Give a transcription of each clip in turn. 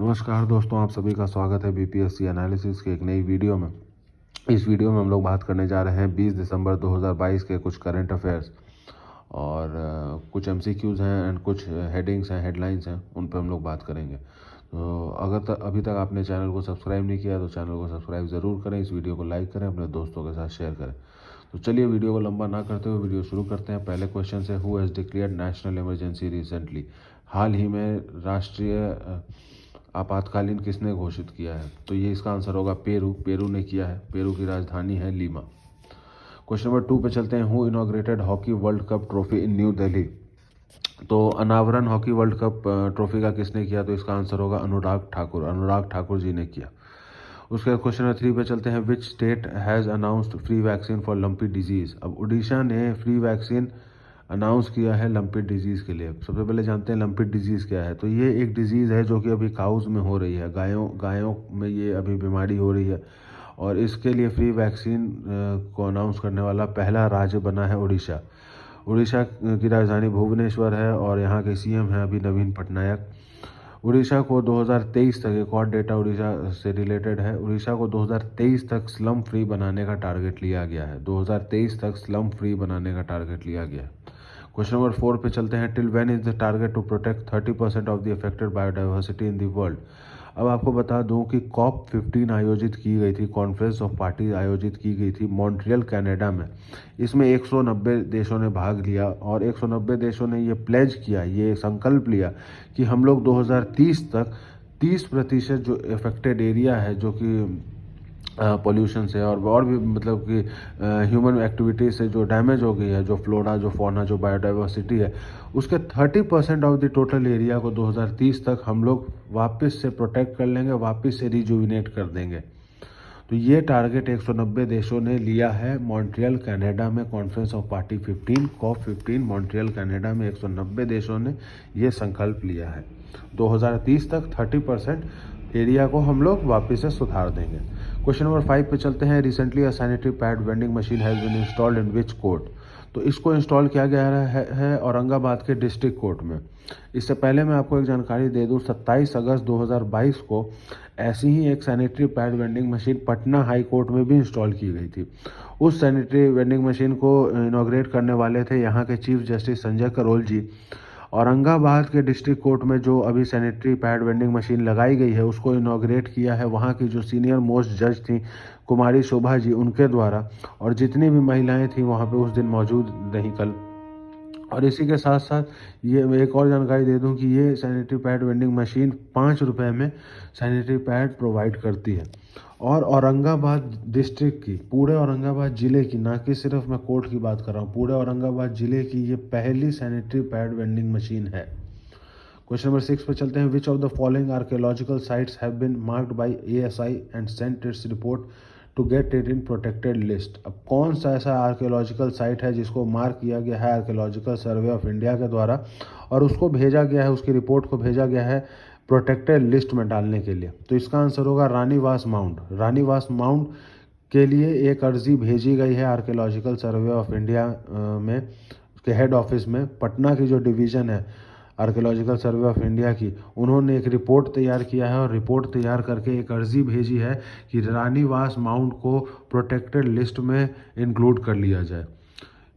नमस्कार दोस्तों, आप सभी का स्वागत है बीपीएससी एनालिसिस के एक नई वीडियो में। इस वीडियो में हम लोग बात करने जा रहे हैं 20 दिसंबर 2022 के कुछ करंट अफेयर्स और कुछ एमसीक्यूज़ हैं एंड कुछ हेडिंग्स हैं, हेडलाइंस हैं, उन पर हम लोग बात करेंगे। तो अगर अभी तक आपने चैनल को सब्सक्राइब नहीं किया तो चैनल को सब्सक्राइब ज़रूर करें, इस वीडियो को लाइक करें, अपने दोस्तों के साथ शेयर करें। तो चलिए वीडियो को लंबा ना करते हुए वीडियो शुरू करते हैं। पहले क्वेश्चन से, who has declared national emergency recently? हाल ही में राष्ट्रीय आपातकालीन किसने घोषित किया है? तो ये इसका आंसर होगा पेरू ने किया है। पेरू की राजधानी है लीमा। क्वेश्चन नंबर 2 पे चलते हैं। Who inaugurated hockey world cup trophy in new Delhi? तो अनावरण हॉकी वर्ल्ड कप ट्रॉफी का किसने किया? तो इसका आंसर होगा अनुराग ठाकुर जी ने किया। उसके बाद क्वेश्चन नंबर 3 पे चलते हैं। Which state has announced free vaccine for lumpy disease? अब उड़ीसा ने फ्री वैक्सीन अनाउंस किया है लंपी डिजीज़ के लिए। सबसे पहले जानते हैं लंपी डिजीज़ क्या है। तो ये एक डिजीज़ है जो कि अभी काउज में हो रही है, गायों में ये अभी बीमारी हो रही है और इसके लिए फ्री वैक्सीन को अनाउंस करने वाला पहला राज्य बना है उड़ीसा। उड़ीसा की राजधानी भुवनेश्वर है और यहाँ के सीएम हैं अभी नवीन पटनायक। उड़ीसा को 2023 तक, एक और डेटा उड़ीसा से रिलेटेड है, उड़ीसा को 2023 तक स्लम फ्री बनाने का टारगेट लिया गया है। 2023 तक स्लम फ्री बनाने का टारगेट लिया गया है। क्वेश्चन नंबर 4 पे चलते हैं। Till when is the target to protect 30% of the affected biodiversity in the world? अब आपको बता दूं कि COP15 आयोजित की गई थी, कॉन्फ्रेंस ऑफ पार्टी आयोजित की गई थी मॉन्ट्रियल कनाडा में। इसमें 190 देशों ने भाग लिया और 190 देशों ने ये प्लेज किया, ये संकल्प लिया कि हम लोग 2030 तक 30% जो अफेक्टेड एरिया है, जो कि पोल्यूशन से और भी मतलब कि ह्यूमन एक्टिविटी से जो डैमेज हो गई है, जो फ्लोरा, जो फौना, जो बायोडाइवर्सिटी है, उसके 30% ऑफ द टोटल एरिया को 2030 तक हम लोग वापस से प्रोटेक्ट कर लेंगे, वापस से रिजुविनेट कर देंगे। तो ये टारगेट 190 देशों ने लिया है मॉन्ट्रियल कनाडा में, conference of party 15 COP15 Montreal Canada में 190 देशों ने ये संकल्प लिया है। 2030 तक 30% एरिया को हम लोग वापस से सुधार देंगे। क्वेश्चन नंबर 5 पे चलते हैं। Recently a sanitary pad vending machine has been installed in which court? तो इसको इंस्टॉल किया गया है औरंगाबाद के डिस्ट्रिक्ट कोर्ट में। इससे पहले मैं आपको एक जानकारी दे दूं, 27 अगस्त 2022 को ऐसी ही एक sanitary pad vending machine Patna high court में भी इंस्टॉल की गई थी। उस सैनिटरी वेंडिंग मशीन को इनॉग्रेट करने वाले थे यहाँ के चीफ जस्टिस संजय करोल जी। औरंगाबाद के डिस्ट्रिक्ट कोर्ट में जो अभी सैनिटरी पैड वेंडिंग मशीन लगाई गई है उसको इनॉग्रेट किया है वहाँ की जो सीनियर मोस्ट जज थी कुमारी शोभा जी, उनके द्वारा। और जितनी भी महिलाएं थी वहाँ पे उस दिन मौजूद रहीं कल। और इसी के साथ साथ ये मैं एक और जानकारी दे दूं कि ये सैनिटरी पैड वेंडिंग मशीन 5 रुपये में सैनिटरी पैड प्रोवाइड करती है। और औरंगाबाद डिस्ट्रिक्ट की, पूरे औरंगाबाद ज़िले की, ना कि सिर्फ मैं कोर्ट की बात कर रहा हूँ, पूरे औरंगाबाद ज़िले की ये पहली सैनिटरी पैड वेंडिंग मशीन है। क्वेश्चन नंबर 6 पे चलते हैं। Which of the following archaeological sites have been marked by ASI and sent its report to get it in protected list? अब कौन सा ऐसा आर्कियोलॉजिकल साइट है जिसको मार्क किया गया है आर्कियोलॉजिकल सर्वे ऑफ इंडिया के द्वारा और उसको भेजा गया है, उसकी रिपोर्ट को भेजा गया है प्रोटेक्टेड लिस्ट में डालने के लिए? तो इसका आंसर होगा रानीवास माउंट। रानीवास माउंट के लिए एक अर्जी भेजी गई है आर्कियोलॉजिकल सर्वे ऑफ इंडिया में के हेड ऑफिस में। पटना की जो डिवीज़न है आर्कियोलॉजिकल सर्वे ऑफ इंडिया की, उन्होंने एक रिपोर्ट तैयार किया है और रिपोर्ट तैयार करके एक अर्जी भेजी है कि रानीवास माउंट को प्रोटेक्टेड लिस्ट में इंक्लूड कर लिया जाए।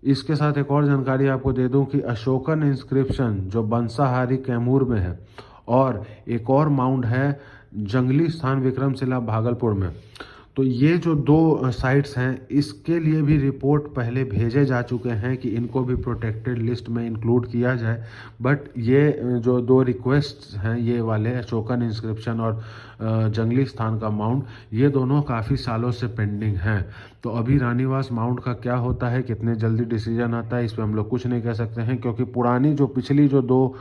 इसके साथ एक और जानकारी आपको दे दूं कि अशोकन इंस्क्रिप्शन जो बंसाहारी कैमूर में है और एक और माउंट है जंगली स्थान विक्रमशिला भागलपुर में। तो ये जो दो साइट्स हैं इसके लिए भी रिपोर्ट पहले भेजे जा चुके हैं कि इनको भी प्रोटेक्टेड लिस्ट में इंक्लूड किया जाए। बट ये जो दो रिक्वेस्ट हैं, ये वाले अशोकन इंस्क्रिप्शन और जंगली स्थान का माउंट, ये दोनों काफ़ी सालों से पेंडिंग हैं। तो अभी रानीवास माउंट का क्या होता है, कितने जल्दी डिसीजन आता है, इस पर हम लोग कुछ नहीं कह सकते हैं, क्योंकि पुरानी जो पिछली जो दो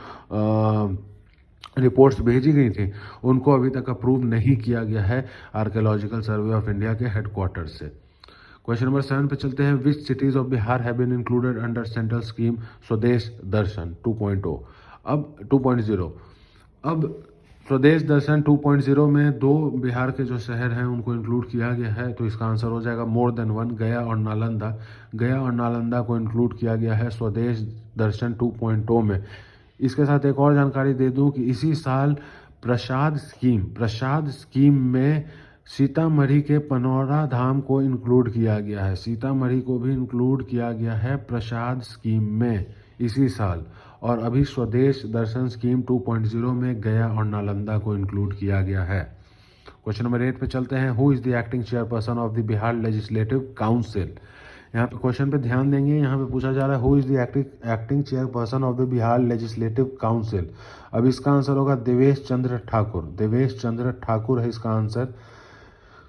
रिपोर्ट्स भेजी गई थी उनको अभी तक अप्रूव नहीं किया गया है आर्कियोलॉजिकल सर्वे ऑफ इंडिया के हेडक्वार्टर से। क्वेश्चन नंबर 7 पे चलते हैं। Which cities of Bihar have been included under central scheme Swadesh Darshan 2.0? अब 2.0 अब स्वदेश दर्शन 2.0 में दो बिहार के जो शहर हैं उनको इंक्लूड किया गया है। तो इसका आंसर हो जाएगा मोर देन वन, गया और नालंदा। गया और नालंदा को इंक्लूड किया गया है स्वदेश दर्शन 2.0 में। इसके साथ एक और जानकारी दे दूं कि इसी साल प्रसाद स्कीम में सीतामढ़ी के पनौरा धाम को इंक्लूड किया गया है। सीतामढ़ी को भी इंक्लूड किया गया है प्रसाद स्कीम में इसी साल। और अभी स्वदेश दर्शन स्कीम 2.0 में गया और नालंदा को इंक्लूड किया गया है। क्वेश्चन नंबर 8 पे चलते हैं। Who is the acting chairperson of the Bihar legislative council. यहाँ पे क्वेश्चन पे ध्यान देंगे। यहाँ पे पूछा जा रहा है who is the acting chairperson of the Bihar legislative council. अब इसका आंसर होगा देवेश चंद्र ठाकुर। देवेश चंद्र ठाकुर है इसका आंसर।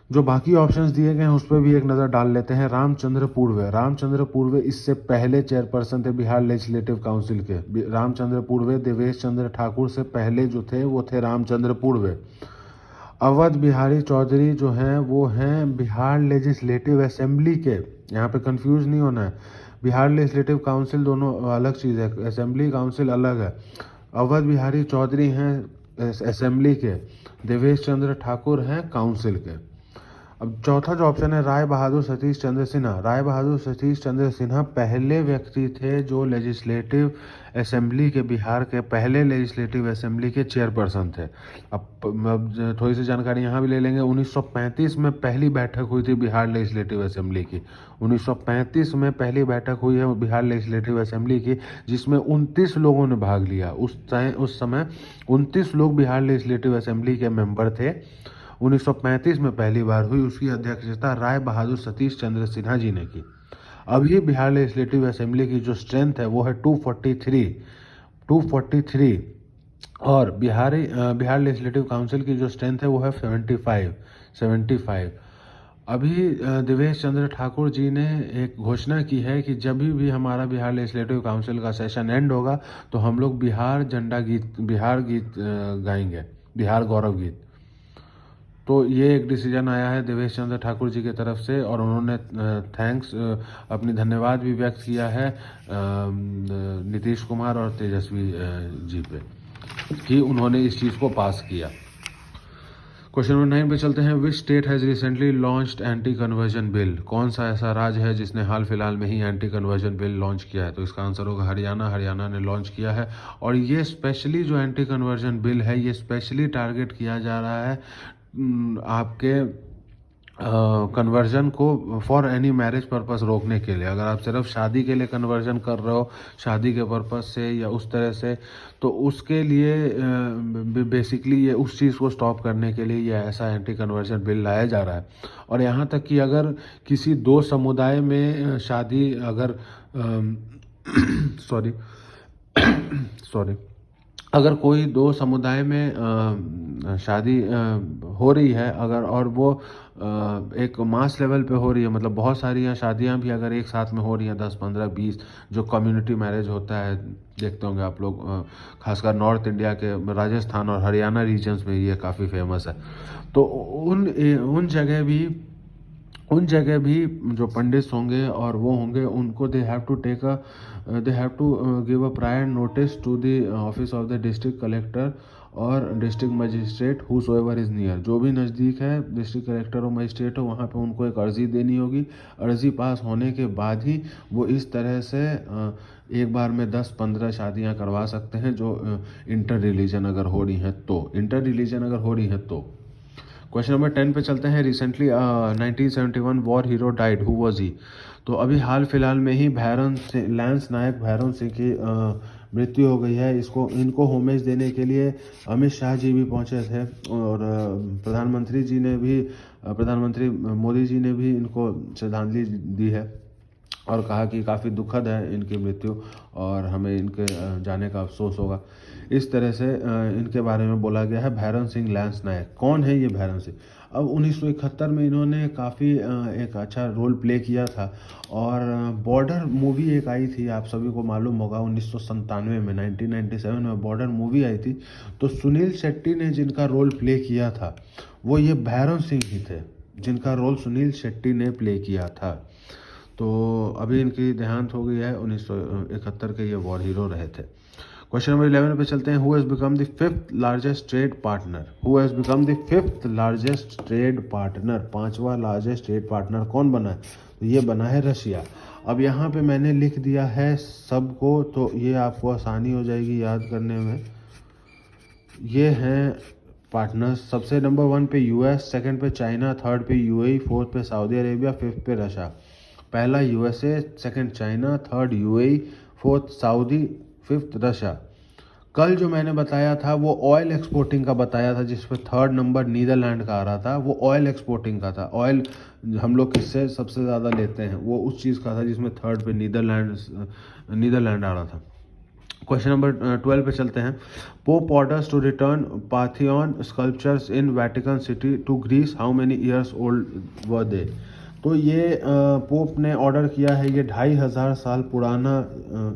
जो बाकी ऑप्शंस दिए गए हैं उस पर भी एक नज़र डाल लेते हैं। रामचंद्र पूर्वे। रामचंद्र पूर्वे इससे पहले चेयरपर्सन थे बिहार लेजिस्लेटिव काउंसिल के। रामचंद्र पूर्वे देवेश चंद्र ठाकुर से पहले जो थे वो थे रामचंद्र पूर्वे। अवध बिहारी चौधरी जो हैं वो हैं बिहार लेजिस्लेटिव असेंबली के। यहाँ पे कंफ्यूज नहीं होना है, बिहार लेजिस्लेटिव काउंसिल दोनों अलग चीज़ है, असेंबली काउंसिल अलग है। अवध बिहारी चौधरी हैं असेंबली के, देवेश चंद्र ठाकुर हैं काउंसिल के। अब चौथा जो ऑप्शन है राय बहादुर सतीश चंद्र सिन्हा। राय बहादुर सतीश चंद्र सिन्हा पहले व्यक्ति थे जो लेजिस्लेटिव असेंबली के, बिहार के पहले लेजिस्लेटिव असेंबली के चेयरपर्सन थे। अब थोड़ी सी जानकारी यहाँ भी ले लेंगे। 1935 में पहली बैठक हुई थी बिहार लेजिस्लेटिव असेंबली की। 1935 में पहली बैठक हुई है बिहार लेजिस्लेटिव असेंबली की, जिसमें 29 लोगों ने भाग लिया। उस समय 29 लोग बिहार लेजिस्लेटिव असेंबली के मेंबर थे। 1935 में पहली बार हुई। उसकी अध्यक्षता राय बहादुर सतीश चंद्र सिन्हा जी ने की। अभी बिहार लेजिस्लेटिव असेंबली की जो स्ट्रेंथ है वो है 243 और बिहार लेजिस्लेटिव काउंसिल की जो स्ट्रेंथ है वो है 75। अभी देवेश चंद्र ठाकुर जी ने एक घोषणा की है कि जब भी हमारा बिहार लेजिस्लेटिव काउंसिल का सेशन एंड होगा तो हम लोग बिहार गीत गाएंगे, बिहार गौरव गीत। तो ये एक डिसीजन आया है देवेश चंद्र ठाकुर जी की तरफ से और उन्होंने अपनी धन्यवाद भी व्यक्त किया है नीतीश कुमार और तेजस्वी जी पे कि उन्होंने इस चीज़ को पास किया। क्वेश्चन नंबर 9 पे चलते हैं। Which state has recently launched anti conversion bill. कौन सा ऐसा राज्य है जिसने हाल फिलहाल में ही एंटी कन्वर्जन बिल लॉन्च किया है? तो इसका आंसर होगा हरियाणा। हरियाणा ने लॉन्च किया है और ये स्पेशली जो एंटी कन्वर्जन बिल है ये स्पेशली टारगेट किया जा रहा है आपके कन्वर्जन को फॉर एनी मैरिज पर्पस रोकने के लिए। अगर आप सिर्फ शादी के लिए कन्वर्जन कर रहे हो, शादी के पर्पस से या उस तरह से, तो उसके लिए बेसिकली ये उस चीज़ को स्टॉप करने के लिए ये ऐसा एंटी कन्वर्जन बिल लाया जा रहा है। और यहाँ तक कि अगर किसी दो समुदाय में शादी अगर अगर कोई दो समुदाय में शादी हो रही है अगर, और वो एक मास लेवल पे हो रही है, मतलब बहुत सारी शादियां भी अगर एक साथ में हो रही हैं 10, 15, 20 जो कम्युनिटी मैरिज होता है, देखते होंगे आप लोग, खासकर नॉर्थ इंडिया के राजस्थान और हरियाणा रीजन्स में ये काफ़ी फेमस है। तो उन जगह भी जो पंडित होंगे और वो होंगे उनको they have to give a prior notice to the office of the district collector और district magistrate whosoever is near. जो भी नज़दीक है डिस्ट्रिक्ट कलेक्टर और मजिस्ट्रेट हो वहाँ पे उनको एक अर्जी देनी होगी। अर्जी पास होने के बाद ही वो इस तरह से एक बार में 10-15 शादियाँ करवा सकते हैं जो इंटर रिलीजन अगर हो रही हैं तो। क्वेश्चन नंबर 10 पे चलते हैं। Recently 1971 war hero died, who was he. तो अभी हाल फिलहाल में ही लैंस नायक भैरन सिंह की मृत्यु हो गई है। इनको होमेज देने के लिए अमित शाह जी भी पहुंचे थे और प्रधानमंत्री मोदी जी ने भी इनको श्रद्धांजलि दी है और कहा कि काफ़ी दुखद है इनकी मृत्यु और हमें इनके जाने का अफसोस होगा। इस तरह से इनके बारे में बोला गया है। भैरन सिंह लैंस नायक कौन है ये भैरन सिंह? अब 1971 में इन्होंने काफ़ी एक अच्छा रोल प्ले किया था और बॉर्डर मूवी एक आई थी, आप सभी को मालूम होगा 1997 में, 1997 में बॉर्डर मूवी आई थी। तो सुनील शेट्टी ने जिनका रोल प्ले किया था वो ये भैरन सिंह ही थे, जिनका रोल सुनील शेट्टी ने प्ले किया था। तो अभी इनकी देहांत हो गई है। 1971 के ये वॉर हीरो रहे थे। क्वेश्चन नंबर 11 पे चलते हैं। Who has become the 5th largest trade partner? 5वां लार्जेस्ट ट्रेड पार्टनर कौन बना है? तो ये बना है रशिया। अब यहाँ पे मैंने लिख दिया है सबको, तो ये आपको आसानी हो जाएगी याद करने में। ये हैं पार्टनर्स। सबसे नंबर 1 पे यूएस, सेकंड पे चाइना, थर्ड पे यूएई, फोर्थ पे सऊदी अरेबिया, फिफ्थ पे रशिया। पहला USA, second China, third UAE, fourth Saudi, fifth Russia. कल जो मैंने बताया था वो ऑयल एक्सपोर्टिंग का बताया था, जिस पे थर्ड नंबर नीदरलैंड का आ रहा था, वो ऑयल एक्सपोर्टिंग का था। ऑयल हम लोग किससे सबसे ज़्यादा लेते हैं, वो उस चीज़ का था जिसमें थर्ड पे नीदरलैंड आ रहा था। क्वेश्चन नंबर 12 पे चलते हैं। Pope orders to return Parthenon sculptures in Vatican City to Greece, how many years old were they. तो ये पोप ने ऑर्डर किया है, ये 2500 साल पुराना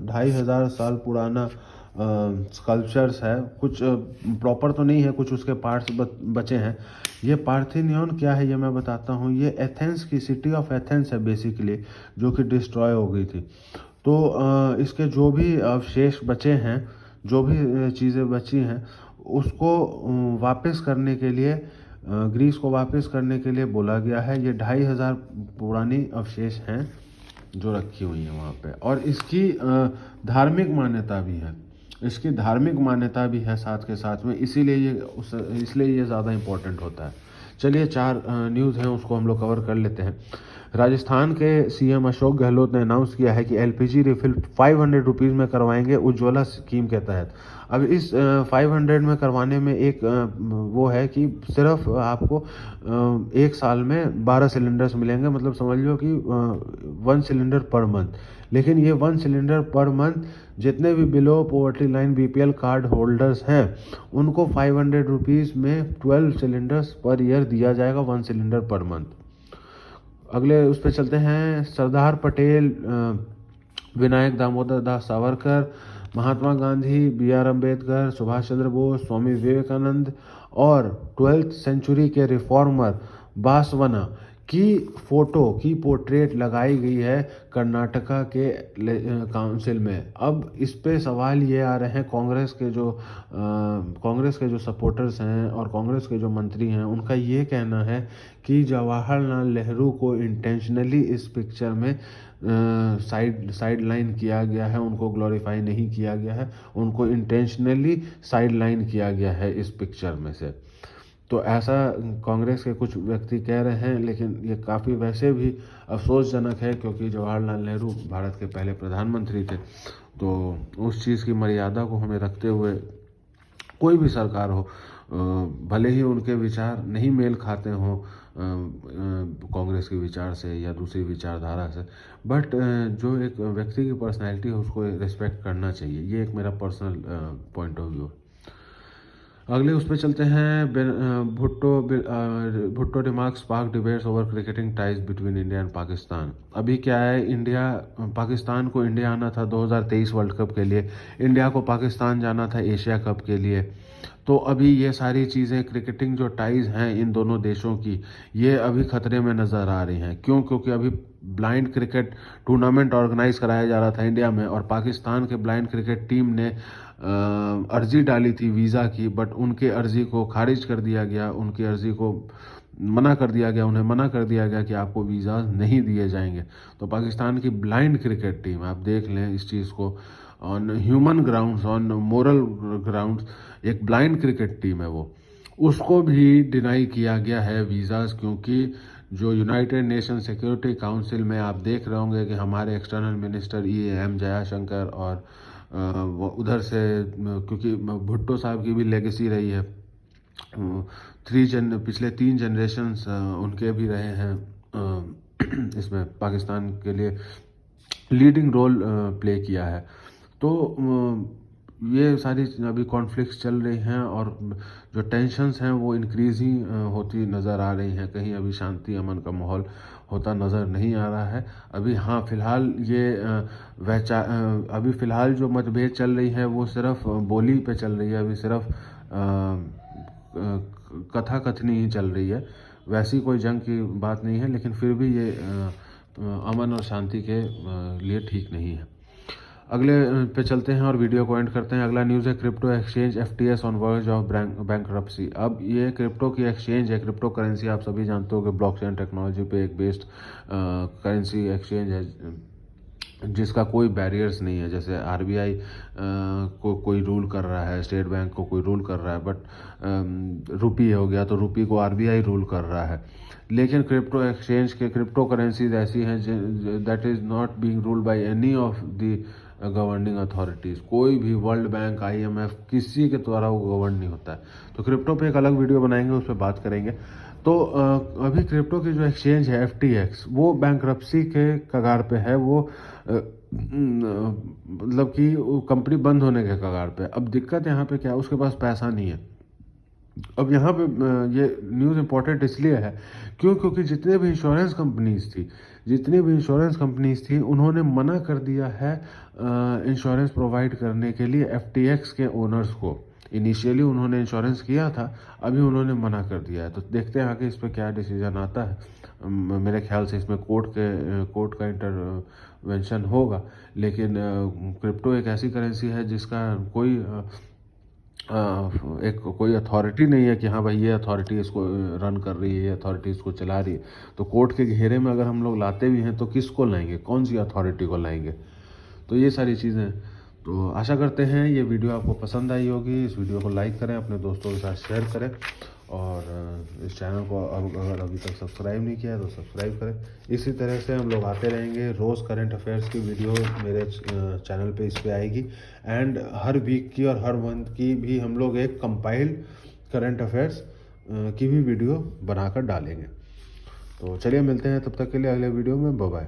2500 साल पुराना स्कल्पचर्स है। कुछ प्रॉपर तो नहीं है, कुछ उसके पार्ट्स बचे हैं। ये पार्थिनियन क्या है ये मैं बताता हूँ। ये एथेंस की, सिटी ऑफ एथेंस है बेसिकली, जो कि डिस्ट्रॉय हो गई थी। तो इसके जो भी अवशेष बचे हैं, जो भी चीज़ें बची हैं, उसको वापस करने के लिए, ग्रीस को वापस करने के लिए बोला गया है। ये 2500 पुरानी अवशेष हैं जो रखी हुई हैं वहाँ पे, और इसकी धार्मिक मान्यता भी है। इसकी धार्मिक मान्यता भी है साथ के साथ में, इसलिए ये ज़्यादा इम्पोर्टेंट होता है। चलिए 4 न्यूज़ हैं, उसको हम लोग कवर कर लेते हैं। राजस्थान के सीएम अशोक गहलोत ने अनाउंस किया है कि एलपीजी रिफिल 500 रुपीज़ में करवाएंगे उज्ज्वला स्कीम के तहत। अब इस 500 में करवाने में एक वो है कि सिर्फ आपको 1 साल में 12 सिलेंडर्स मिलेंगे, मतलब समझ लो कि 1 सिलेंडर पर मंथ। लेकिन ये 1 सिलेंडर पर मंथ जितने भी below poverty line BPL card holders हैं, उनको 500 रुपीज़ में 12 सिलेंडर्स पर ईयर दिया जाएगा, 1 सिलेंडर पर मंथ। अगले उस पर चलते हैं। सरदार पटेल, विनायक दामोदर दास सावरकर, महात्मा गांधी, बी.आर. अम्बेडकर, सुभाष चंद्र बोस, स्वामी विवेकानंद और 12th सेंचुरी के रिफॉर्मर बासवना की फोटो की पोर्ट्रेट लगाई गई है कर्नाटका के काउंसिल में। अब इस पे सवाल ये आ रहे हैं, कांग्रेस के जो सपोर्टर्स हैं और कांग्रेस के जो मंत्री हैं, उनका ये कहना है कि जवाहरलाल नेहरू को इंटेंशनली इस पिक्चर में साइड लाइन किया गया है, उनको ग्लोरीफाई नहीं किया गया है, उनको इंटेंशनली साइड लाइन किया गया है इस पिक्चर में से। तो ऐसा कांग्रेस के कुछ व्यक्ति कह रहे हैं, लेकिन ये काफ़ी वैसे भी अफसोसजनक है, क्योंकि जवाहरलाल नेहरू भारत के पहले प्रधानमंत्री थे। तो उस चीज़ की मर्यादा को हमें रखते हुए कोई भी सरकार हो, भले ही उनके विचार नहीं मेल खाते हों कांग्रेस के विचार से या दूसरी विचारधारा से, बट जो एक व्यक्ति की पर्सनैलिटी है उसको रिस्पेक्ट करना चाहिए। ये एक मेरा पर्सनल पॉइंट ऑफ व्यू। अगले उस पर चलते हैं। Bhutto remarks spark debates over cricketing ties between India and Pakistan. अभी क्या है, पाकिस्तान को इंडिया आना था 2023 वर्ल्ड कप के लिए, इंडिया को पाकिस्तान जाना था एशिया कप के लिए। तो अभी ये सारी चीज़ें, क्रिकेटिंग जो टाइज हैं इन दोनों देशों की, ये अभी खतरे में नज़र आ रही हैं। क्यों? क्योंकि अभी ब्लाइंड क्रिकेट टूर्नामेंट ऑर्गेनाइज कराया जा रहा था इंडिया में, और पाकिस्तान के ब्लाइंड क्रिकेट टीम ने अर्जी डाली थी वीज़ा की, बट उनके अर्जी को खारिज कर दिया गया, उनकी अर्जी को मना कर दिया गया, उन्हें मना कर दिया गया कि आपको वीज़ा नहीं दिए जाएंगे। तो पाकिस्तान की ब्लाइंड क्रिकेट टीम, आप देख लें इस चीज़ को, on human grounds, on moral grounds, एक ब्लाइंड क्रिकेट टीम है वो, उसको भी डिनाई किया गया है वीज़ाज़। क्योंकि जो यूनाइटेड नेशन सिक्योरिटी काउंसिल में आप देख रहे होंगे कि हमारे एक्सटर्नल मिनिस्टर एम जयाशंकर, और उधर से क्योंकि भुट्टो साहब की भी लेगेसी रही है, पिछले 3 जनरेशन्स उनके भी रहे हैं इसमें, पाकिस्तान के लिए लीडिंग रोल प्ले किया है। तो ये सारी अभी कॉन्फ्लिक्ट्स चल रही हैं, और जो टेंशन्स हैं वो इंक्रीज ही होती नज़र आ रही हैं। कहीं अभी शांति अमन का माहौल होता नज़र नहीं आ रहा है अभी। हाँ, फिलहाल अभी फ़िलहाल जो मतभेद चल रही है वो सिर्फ बोली पे चल रही है, अभी सिर्फ कथा कथनी ही चल रही है, वैसी कोई जंग की बात नहीं है। लेकिन फिर भी ये अमन और शांति के लिए ठीक नहीं है। अगले पे चलते हैं और वीडियो को एंड करते हैं। अगला न्यूज़ है, crypto exchange FTS on verge of bankruptcy. अब ये क्रिप्टो की एक्सचेंज है, क्रिप्टो करेंसी आप सभी जानते हो कि ब्लॉकचेन टेक्नोलॉजी पे एक बेस्ड करेंसी एक्सचेंज है, जिसका कोई बैरियर्स नहीं है। जैसे आरबीआई को कोई रूल कर रहा है, स्टेट बैंक को कोई रूल कर रहा है, बट रुपी हो गया तो रुपी को आरबीआई रूल कर रहा है। लेकिन क्रिप्टो एक्सचेंज के क्रिप्टो करेंसीज ऐसी हैं that is not being ruled by any of the governing authorities. कोई भी वर्ल्ड बैंक, आईएमएफ, किसी के द्वारा वो गवर्न नहीं होता है। तो क्रिप्टो पे एक अलग वीडियो बनाएंगे, उस पर बात करेंगे। तो अभी क्रिप्टो की जो एक्सचेंज है FTX, वो बैंकरप्सी के कगार पे है। वो मतलब कि कंपनी बंद होने के कगार पे। अब दिक्कत यहाँ पे क्या है, उसके पास पैसा नहीं है। अब यहाँ पे ये न्यूज़ इम्पोर्टेंट इसलिए है क्योंकि जितने भी इंश्योरेंस कंपनीज थी उन्होंने मना कर दिया है इंश्योरेंस प्रोवाइड करने के लिए FTX के ओनर्स को। इनिशियली उन्होंने इंश्योरेंस किया था, अभी उन्होंने मना कर दिया है। तो देखते हैं आगे इस पर क्या डिसीजन आता है। मेरे ख्याल से इसमें कोर्ट का इंटरवेंशन होगा। लेकिन क्रिप्टो एक ऐसी करेंसी है जिसका कोई अथॉरिटी नहीं है कि हाँ भाई ये अथॉरिटी इसको रन कर रही है, ये अथॉरिटी इसको चला रही है। तो कोर्ट के घेरे में अगर हम लोग लाते भी हैं तो किसको लाएंगे, कौन सी अथॉरिटी को लाएंगे। तो ये सारी चीज़ें। तो आशा करते हैं ये वीडियो आपको पसंद आई होगी। इस वीडियो को लाइक करें, अपने दोस्तों के साथ शेयर करें, और इस चैनल को अगर अभी तक सब्सक्राइब नहीं किया है तो सब्सक्राइब करें। इसी तरह से हम लोग आते रहेंगे। रोज़ करंट अफेयर्स की वीडियो मेरे चैनल पे इस पे आएगी, एंड हर वीक की और हर मंथ की भी हम लोग एक कंपाइल्ड करंट अफेयर्स की भी वीडियो बनाकर डालेंगे। तो चलिए मिलते हैं, तब तक के लिए अगले वीडियो में। Bye bye.